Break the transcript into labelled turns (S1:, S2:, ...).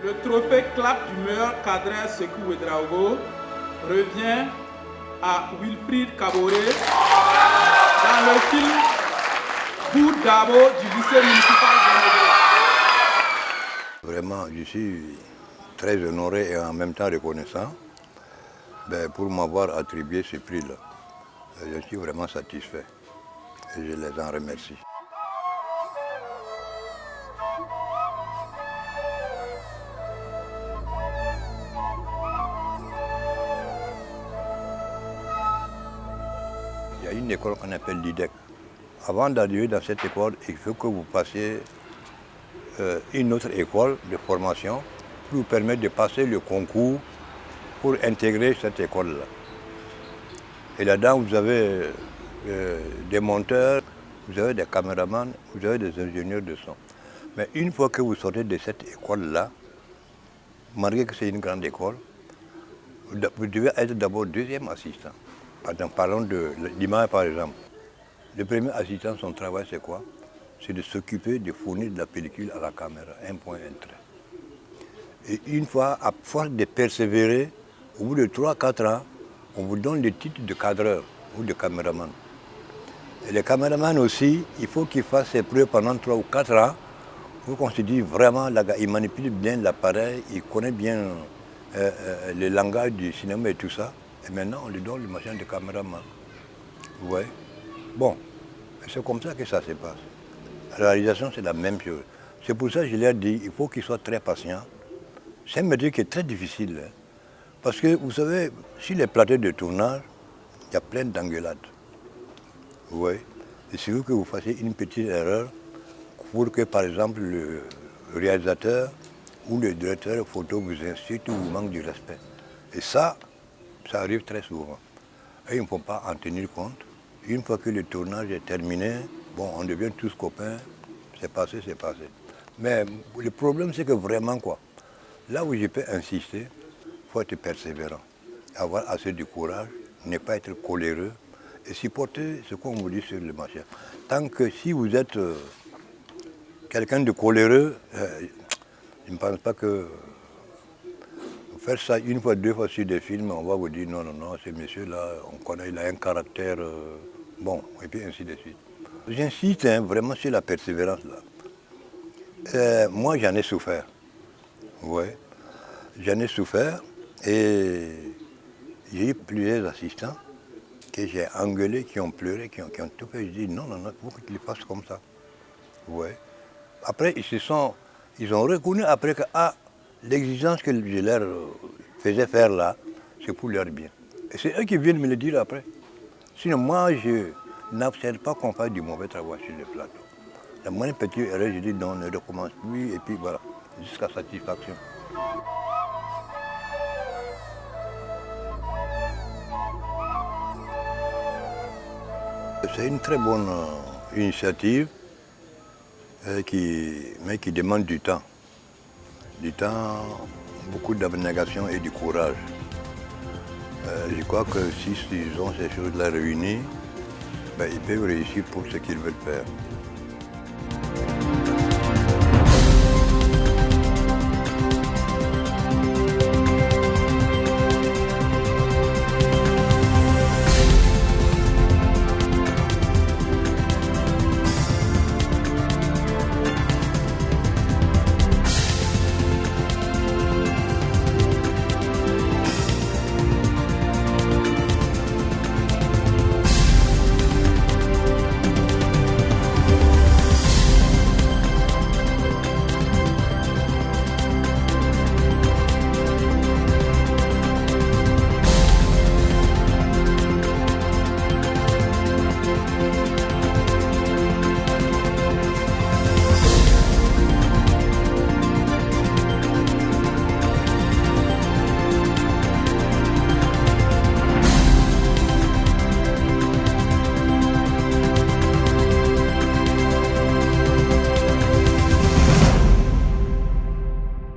S1: Le trophée clap du meilleur cadreur Sékou Ouédraogo revient à Wilfried Kaboré dans le film Bout d'Abo du lycée municipal de Nogo.
S2: Vraiment, je suis très honoré et en même temps reconnaissant pour m'avoir attribué ce prix-là. Je suis vraiment satisfait et je les en remercie. Il y a une école qu'on appelle l'IDEC. Avant d'arriver dans cette école, il faut que vous passiez une autre école de formation pour vous permettre de passer le concours pour intégrer cette école-là. Et là-dedans, vous avez des monteurs, vous avez des caméramans, vous avez des ingénieurs de son. Mais une fois que vous sortez de cette école-là, malgré que c'est une grande école, vous devez être d'abord deuxième assistant. Parlons de l'image par exemple. Le premier assistant, son travail c'est quoi? C'est de s'occuper de fournir de la pellicule à la caméra, un point, un trait. Et une fois, à force de persévérer, au bout de 3-4 ans, on vous donne le titre de cadreur ou de caméraman. Et les caméramans aussi, il faut qu'ils fassent ses preuves pendant 3 ou 4 ans pour qu'on se dise vraiment, il manipule bien l'appareil, il connaît bien le langage du cinéma et tout ça. Et maintenant, on lui donne le machin de caméraman. Vous voyez? Bon, c'est comme ça que ça se passe. La réalisation, c'est la même chose. C'est pour ça que je leur dis, il faut qu'ils soient très patients. C'est un métier qui est très difficile. Hein. Parce que, vous savez, sur les plateaux de tournage, il y a plein d'engueulades. Vous voyez? Il suffit que vous fassiez une petite erreur pour que, par exemple, le réalisateur ou le directeur photo vous insulte ou vous manque du respect. Et ça arrive très souvent. Et il ne faut pas en tenir compte. Une fois que le tournage est terminé, bon, on devient tous copains, c'est passé, c'est passé. Mais le problème, c'est que vraiment, quoi, là où je peux insister, il faut être persévérant, avoir assez de courage, ne pas être coléreux et supporter ce qu'on vous dit sur le marché. Tant que si vous êtes quelqu'un de coléreux, je ne pense pas que faire ça une fois, 2 fois sur des films, on va vous dire non, non, non, ce monsieur-là, on connaît, il a un caractère bon, et puis ainsi de suite. J'insiste vraiment sur la persévérance là. Moi, j'en ai souffert. Ouais. J'en ai souffert et j'ai eu plusieurs assistants que j'ai engueulés, qui ont pleuré, qui ont tout fait. Je dis non, non, non, il faut qu'ils fassent comme ça. Ouais. Après, ils ont reconnu après que l'exigence que je leur faisais faire là, c'est pour leur bien. Et c'est eux qui viennent me le dire après. Sinon, moi, je n'accepte pas qu'on fasse du mauvais travail sur le plateau. La moindre petite erreur, je dis non, ne recommence plus, et puis voilà, jusqu'à satisfaction. C'est une très bonne initiative, mais qui demande du temps. Du temps, beaucoup d'abnégation et du courage. Je crois que s'ils ont ces choses-là réunies, ils peuvent réussir pour ce qu'ils veulent faire.